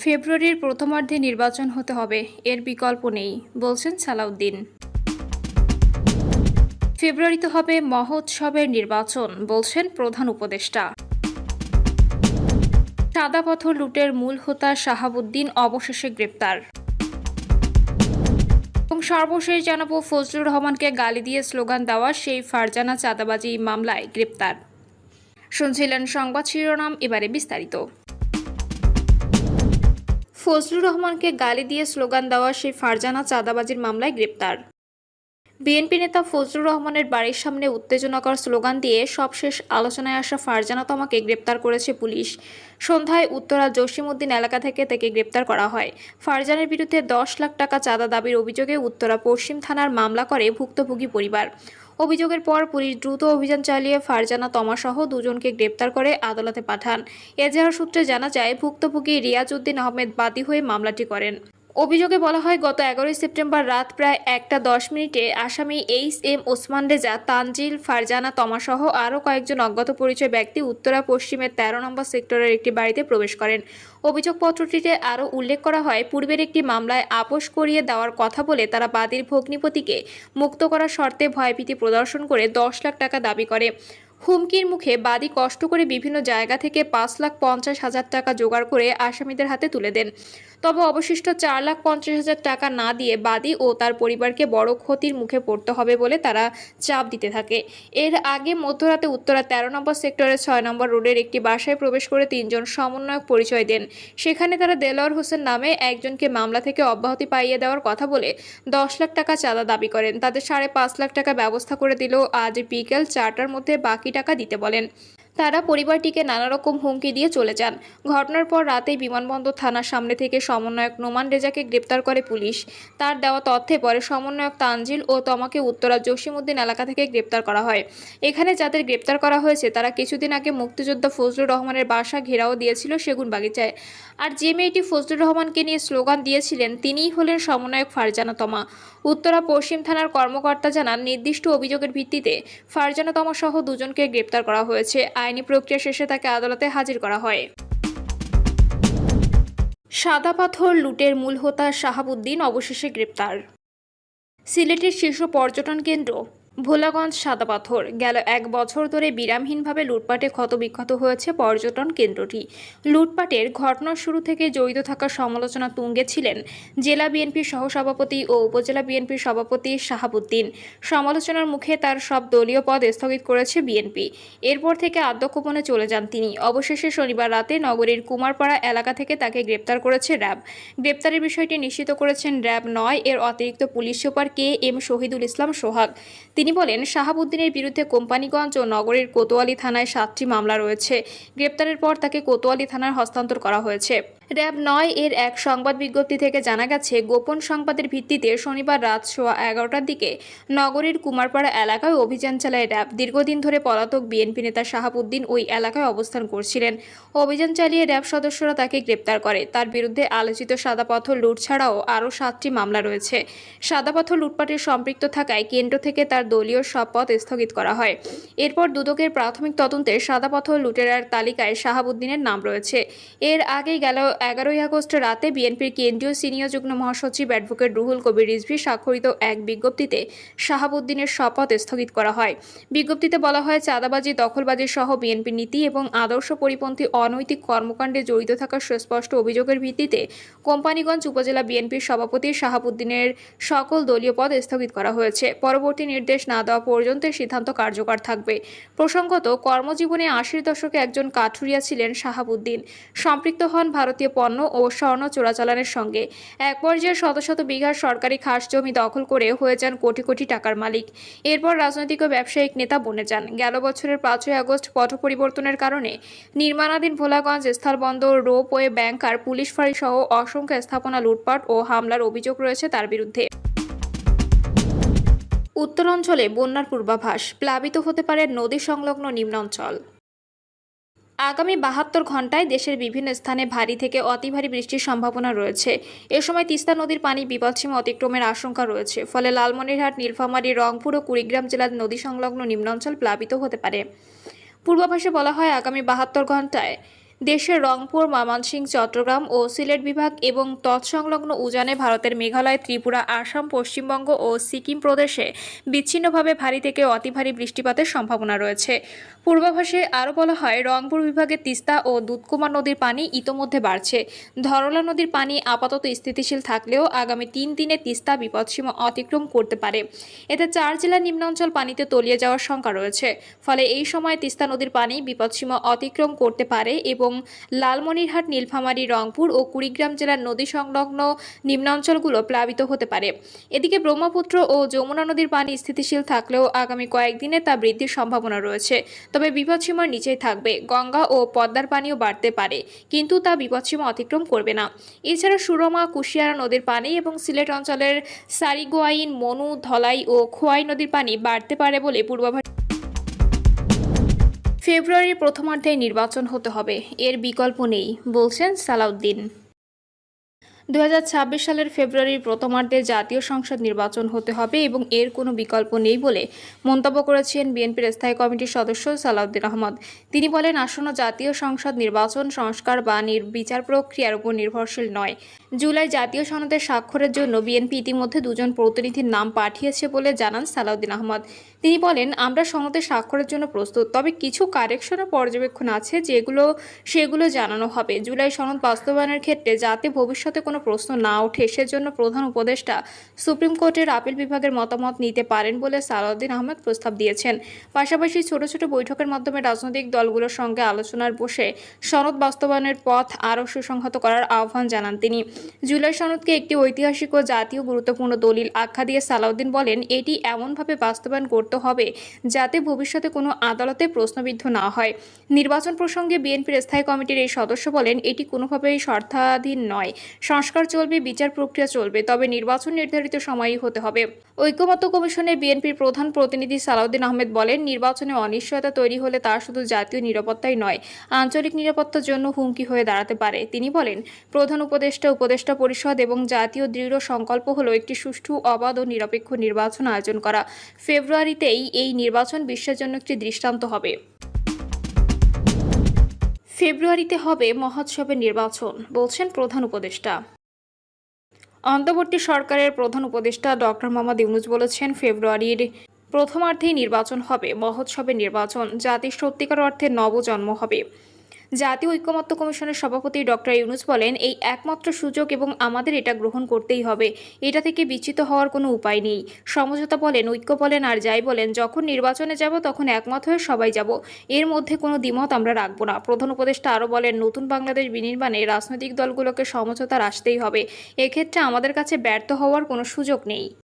ফেব্রুয়ারির প্রথমার্ধে নির্বাচন হতে হবে, এর বিকল্প নেই, বলছেন সালাউদ্দিন। ফেব্রুয়ারিতে হবে মহোৎসবের নির্বাচন, বলছেন প্রধান উপদেষ্টা। সাদা পাথর লুটের মূল হোতা শাহাবুদ্দিন অবশেষে গ্রেপ্তার। এবং সর্বশেষ জানাবো, ফজলুর রহমানকে গালি দিয়ে স্লোগান দেওয়া সেই ফারজানা চাঁদাবাজি মামলায় গ্রেপ্তার। শুনছিলেন সংবাদ শিরোনাম, এবারে বিস্তারিত। ফজলুর রহমানকে গালি দিয়ে স্লোগান দেওয়া সেই ফারজানা চাঁদাবাজির মামলায় গ্রেপ্তার। বিএনপি নেতা ফজলুর রহমানের বাড়ির সামনে উত্তেজনাকর স্লোগান দিয়ে সবশেষ আলোচনায় আসা ফারজানা তমাকে গ্রেপ্তার করেছে পুলিশ। সন্ধ্যায় উত্তরা জসিমউদ্দিন এলাকা থেকে তাকে গ্রেপ্তার করা হয়। ফারজানের বিরুদ্ধে 10 লাখ টাকা চাঁদা দাবির অভিযোগে উত্তরা পশ্চিম থানার মামলা করে ভুক্তভোগী পরিবার। অভিযোগের পর পুলিশ দ্রুত অভিযান চালিয়ে ফারজানা তমাসহ দুজনকে গ্রেপ্তার করে আদালতে পাঠান। এজাহার সূত্রে জানা যায়, ভুক্তভোগী রিয়াজ উদ্দিন আহমেদ বাদী হয়ে মামলাটি করেন। অভিযোগে বলা হয়, গত 11 সেপ্টেম্বর রাত প্রায় 1:10 আসামি এইচ.এম. ওসমান রেজা, তানজিল, ফারজানা তমাসহ আরও কয়েকজন অজ্ঞাত পরিচয় ব্যক্তি উত্তরা পশ্চিমের 13 নম্বর সেক্টরের একটি বাড়িতে প্রবেশ করেন। অভিযোগপত্রটিতে আরও উল্লেখ করা হয়, পূর্বের একটি মামলায় আপোষ করিয়ে দেওয়ার কথা বলে তারা বাদীর ভগ্নিপতিকে মুক্ত করার শর্তে ভয়ভীতি প্রদর্শন করে 10 লাখ টাকা দাবি করে। হুমকির মুখে বাদী কষ্ট করে বিভিন্ন জায়গা থেকে 5,50,000 টাকা জোগাড় করে আসামিদের হাতে তুলে দেন। তবে অবশিষ্ট 4,50,000 টাকা না দিয়ে বাদী ও তার পরিবারকে বড় ক্ষতির মুখে পড়তে হবে বলে তারা চাপ দিতে থাকে। এর আগে মধ্যরাতে উত্তরা 13 নম্বর সেক্টরের 6 নম্বর রোডের একটি বাসায় প্রবেশ করে 3 জন সমন্বয়ক পরিচয় দেন। সেখানে তারা দেলোয়ার হোসেন নামে একজনকে মামলা থেকে অব্যাহতি পাইয়ে দেওয়ার কথা বলে 10 লাখ টাকা চাঁদা দাবি করেন। তাদের 5.5 লাখ টাকা ব্যবস্থা করে দিলেও আজ বিকেল 4টার মধ্যে বাকি টাকা দিতে বলেন। তারা পরিবারটিকে নানারকম হুমকি দিয়ে চলে যান। ঘটনার পর রাতেই বিমানবন্দর থানার সামনে থেকে সমন্বয়ক নোমান রেজাকে গ্রেপ্তার করে পুলিশ। তার দেওয়া তথ্যে পরে সমন্বয়ক তানজিল ও তমাকে উত্তরা জসিমউদ্দিন এলাকা থেকে গ্রেপ্তার করা হয়। এখানে যাদের গ্রেপ্তার করা হয়েছে তারা কিছুদিন আগে মুক্তিযোদ্ধা ফজলুর রহমানের বাসা ঘেরাও দিয়েছিল সেগুনবাগিচায়। আর যে মেয়েটি ফজলুর রহমানকে নিয়ে স্লোগান দিয়েছিলেন তিনিই হলেন সমন্বয়ক ফারজানা তমা। উত্তরা পশ্চিম থানার কর্মকর্তা জানান, নির্দিষ্ট অভিযোগের ভিত্তিতে ফারজানা তমা সহ দুজনকে গ্রেপ্তার করা হয়েছে। আইনি প্রক্রিয়া শেষে তাকে আদালতে হাজির করা হয়। সাদা পাথর লুটের মূল হোতা শাহাবুদ্দিন অবশেষে গ্রেপ্তার। সিলেটের শীর্ষ পর্যটন কেন্দ্র ভোলাগঞ্জ সাদা পাথর গেল 1 বছর ধরে বিরামহীনভাবে লুটপাটে ক্ষতবিক্ষত হয়েছে পর্যটন কেন্দ্রটি। লুটপাটের ঘটনার শুরু থেকে জড়িত থাকার সমালোচনা তুঙ্গে ছিলেন জেলা বিএনপির সহসভাপতি ও উপজেলা বিএনপির সভাপতি শাহাবুদ্দিন। সমালোচনার মুখে তার সব দলীয় পদ স্থগিত করেছে বিএনপি। এরপর থেকে আত্মগোপনে চলে যান তিনি। অবশেষে শনিবার রাতে নগরীর কুমারপাড়া এলাকা থেকে তাকে গ্রেপ্তার করেছে র্যাব। গ্রেপ্তারের বিষয়টি নিশ্চিত করেছেন র্যাব 9 এর অতিরিক্ত police super KM. Shahidul Islam সোহাগ। তিনি বলেন, শাহাবুদ্দিনের বিরুদ্ধে কোম্পানিগঞ্জ ও নগরীর কোতোয়ালি থানায় 7টি মামলা রয়েছে। গ্রেপ্তারের পর তাকে কোতোয়ালি থানার হস্তান্তর করা হয়েছে। র্যাব 9 এর এক সংবাদ বিজ্ঞপ্তি থেকে জানা গেছে, গোপন সংবাদের ভিত্তিতে শনিবার রাত 11:15টার দিকে নগরীর কুমারপাড়া এলাকায় অভিযান চালায় র্যাব। দীর্ঘদিন ধরে পলাতক বিএনপি নেতা শাহাবুদ্দিন ওই এলাকায় অবস্থান করছিলেন। অভিযান চালিয়ে র্যাব সদস্যরা তাকে গ্রেপ্তার করে। তার বিরুদ্ধে আলোচিত সাদা পাথর লুট ছাড়াও আরও 7টি মামলা রয়েছে। সাদা পাথর লুটপাটের সম্পৃক্ত থাকায় কেন্দ্র থেকে তার দলীয় সব পদ স্থগিত করা হয়। এরপর দুদকের প্রাথমিক তদন্তে সাদা পাথর লুটেরার তালিকায় শাহাবুদ্দিনের নাম রয়েছে। এর আগেই গেল 11ই আগস্ট রাতে বিএনপির কেন্দ্রীয় সিনিয়র যুগ্ম মহাসচিব অ্যাডভোকেট রুহুল কবির রিজভী স্বাক্ষরিত এক বিজ্ঞপ্তিতে শাহাবুদ্দিনের শপথ স্থগিত করা হয়। বিজ্ঞপ্তিতে বলা হয়, চাঁদাবাজি, দখলবাজি সহ বিএনপির নীতি এবং আদর্শ পরিপন্থী অনৈতিক কর্মকাণ্ডে জড়িত থাকার সুস্পষ্ট অভিযোগের ভিত্তিতে কোম্পানিগঞ্জ উপজেলা বিএনপির সভাপতি শাহাবুদ্দিনের সকল দলীয় পদ স্থগিত করা হয়েছে। পরবর্তী নির্দেশ না দেওয়া পর্যন্ত সিদ্ধান্ত কার্যকর থাকবে। প্রসঙ্গত, কর্মজীবনে 80-র দশকে একজন কাঠুরিয়া ছিলেন শাহাবুদ্দিন। সম্পৃক্ত হন ভারতীয় পণ্য ও স্বর্ণ চোরাচালানের সঙ্গে। এক পর্যায়ে শত শত বিঘা সরকারি খাস জমি দখল করে হয়ে যান কোটি কোটি টাকার মালিক। এরপর রাজনৈতিক ও ব্যবসায়িক নেতা বনে যান। গেল বছরের 5ই আগস্ট পট পরিবর্তনের কারণে নির্মাণাধীন ভোলাগঞ্জ স্থলবন্দর, রোপওয়ে, ব্যাংকার, পুলিশ ফাঁড়ি সহ অসংখ্য স্থাপনা লুটপাট ও হামলার অভিযোগ রয়েছে তার বিরুদ্ধে। উত্তরাঞ্চলে বন্যার পূর্বাভাস, প্লাবিত হতে পারে নদী সংলগ্ন নিম্নাঞ্চল। আগামী 72 ঘন্টায় দেশের বিভিন্ন স্থানে ভারী থেকে অতি ভারী বৃষ্টির সম্ভাবনা রয়েছে। এ সময় তিস্তা নদীর পানি বিপদসীমা অতিক্রমের আশঙ্কা রয়েছে। ফলে লালমনিরহাট, নীলফামারী, রংপুর ও কুড়িগ্রাম জেলার নদী সংলগ্ন নিম্নাঞ্চল প্লাবিত হতে পারে। পূর্বাভাসে বলা হয়, আগামী 72 ঘন্টায় দেশের রংপুর, ময়মনসিংহ, চট্টগ্রাম ও সিলেট বিভাগ এবং তৎসংলগ্ন উজানে ভারতের মেঘালয়, ত্রিপুরা, আসাম, পশ্চিমবঙ্গ ও সিকিম প্রদেশে বিচ্ছিন্নভাবে ভারী থেকে অতি ভারী বৃষ্টিপাতের সম্ভাবনা রয়েছে। পূর্বাভাসে আরও বলা হয়, রংপুর বিভাগের তিস্তা ও দুধকুমার নদীর পানি ইতোমধ্যে বাড়ছে। ধরলা নদীর পানি আপাতত স্থিতিশীল থাকলেও আগামী 3 দিনে তিস্তা বিপদসীমা অতিক্রম করতে পারে। এতে 4 জেলার নিম্নাঞ্চল পানিতে তলিয়ে যাওয়ার শঙ্কা রয়েছে। ফলে এই সময় তিস্তা নদীর পানি বিপদসীমা অতিক্রম করতে পারে এবং লালমনিরহাট, নীলফামারী, রংপুর ও কুড়িগ্রাম জেলার নদী সংলগ্ন নিম্নাঞ্চলগুলো প্লাবিত হতে পারে। এদিকে ব্রহ্মপুত্র ও যমুনা নদীর পানি স্থিতিশীল থাকলেও আগামী কয়েকদিনে তা বৃদ্ধির সম্ভাবনা রয়েছে। তবে বিপদসীমার নিচেই থাকবে। গঙ্গা ও পদ্মার পানিও বাড়তে পারে, কিন্তু তা বিপদসীমা অতিক্রম করবে না। এছাড়া সুরমা, কুশিয়ারা নদীর পানি এবং সিলেট অঞ্চলের সারিগোয়াইন, মনু, ধলাই ও খোয়াই নদীর পানি বাড়তে পারে বলে পূর্বাভাস। ফেব্রুয়ারির প্রথমার্ধে নির্বাচন হতে হবে, এর বিকল্প নেই, বলছেন সালাউদ্দিন। 2026 সালের ফেব্রুয়ারির প্রথমার্ধে জাতীয় সংসদ নির্বাচন হতে হবে এবং এর কোনো বিকল্প নেই বলে মন্তব্য করেছেন বিএনপির স্থায়ী কমিটির সদস্য সালাউদ্দিন আহমদ। তিনি বলেন, আসন্ন জাতীয় সংসদ নির্বাচন সংস্কার বা বিচার প্রক্রিয়ার উপর নির্ভরশীল নয়। জুলাই জাতীয় সনদে স্বাক্ষরের জন্য বিএনপি ইতিমধ্যে 2 জন প্রতিনিধির নাম পাঠিয়েছে বলে জানান সালাউদ্দিন আহমদ। তিনি বলেন, আমরা সনদে স্বাক্ষরের জন্য প্রস্তুত, তবে কিছু কারেকশন ও পর্যবেক্ষণ আছে সেগুলো জানানো হবে। জুলাই সনদ বাস্তবায়নের ক্ষেত্রে যাতে ভবিষ্যতে কোনো প্রশ্ন না ওঠে সেজন্য প্রধান উপদেষ্টা সুপ্রিম কোর্টের আপিল বিভাগের মতামত নিতে পারেন বলে সালাউদ্দিন আহমদ প্রস্তাব দিয়েছেন। পাশাপাশি ছোট ছোট বৈঠকের মাধ্যমে রাজনৈতিক দলগুলোর সঙ্গে আলোচনার বসে সনদ বাস্তবায়নের পথ আরও সুসংহত করার আহ্বান জানান তিনি। জুলাই সনদকে একটি ঐতিহাসিক ও জাতীয় গুরুত্বপূর্ণ দলিল আখ্যা দিয়ে সালাউদ্দিন বলেন, এটি এমনভাবে বাস্তবায়ন করতে হবে যাতে ভবিষ্যতে কোনো আদালতে প্রশ্নবিদ্ধ না হয়। নির্বাচন প্রসঙ্গে বিএনপির স্থায়ী কমিটির এই সদস্য বলেন, এটি কোনোভাবেই শর্তাধীন নয়। সংস্কার চলবে, বিচার প্রক্রিয়া চলবে, তবে নির্বাচন নির্ধারিত সময়ই হতে হবে। ঐকমত্য কমিশনে বিএনপির প্রধান প্রতিনিধি সালাউদ্দিন আহমেদ বলেন, নির্বাচনে অনিশ্চয়তা তৈরি হলে তা শুধু জাতীয় নিরাপত্তাই নয়, আঞ্চলিক নিরাপত্তার জন্য হুমকি হয়ে দাঁড়াতে পারে। তিনি বলেন, প্রধান উপদেষ্টা পরিষদ এবং জাতীয় দৃঢ় সংকল্প হলো একটি সুষ্ঠু, অবাধ ও নিরপেক্ষ নির্বাচন আয়োজন করা। ফেব্রুয়ারিতেই এই নির্বাচন বিশ্বের জন্য একটি দৃষ্টান্ত হবে। ফেব্রুয়ারিতে হবে মহোৎসবের নির্বাচন, বলছেন প্রধান উপদেষ্টা। অন্তর্বর্তী সরকারের প্রধান উপদেষ্টা ডক্টর মোহাম্মদ ইউনূস বলেছেন, ফেব্রুয়ারির প্রথমার্ধেই নির্বাচন হবে মহোৎসবের নির্বাচন, জাতির সত্যিকার অর্থে নবজন্ম হবে। জাতীয় ঐকমত্য কমিশনের সভাপতি ডক্টর ইউনূস বলেন, এই একমাত্র সুযোগ এবং আমাদের এটা গ্রহণ করতেই হবে। এটা থেকে বিচ্যুত হওয়ার কোনো উপায় নেই। সমঝোতা বলেন, ঐক্য বলেন আর যাই বলেন, যখন নির্বাচনে যাব তখন একমত হয়ে সবাই যাব। এর মধ্যে কোনো দ্বিমত আমরা রাখবো না। প্রধান উপদেষ্টা আরও বলেন, নতুন বাংলাদেশ বিনির্মাণে রাজনৈতিক দলগুলোকে সমঝোতার আসতেই হবে। এক্ষেত্রে আমাদের কাছে ব্যর্থ হওয়ার কোনো সুযোগ নেই।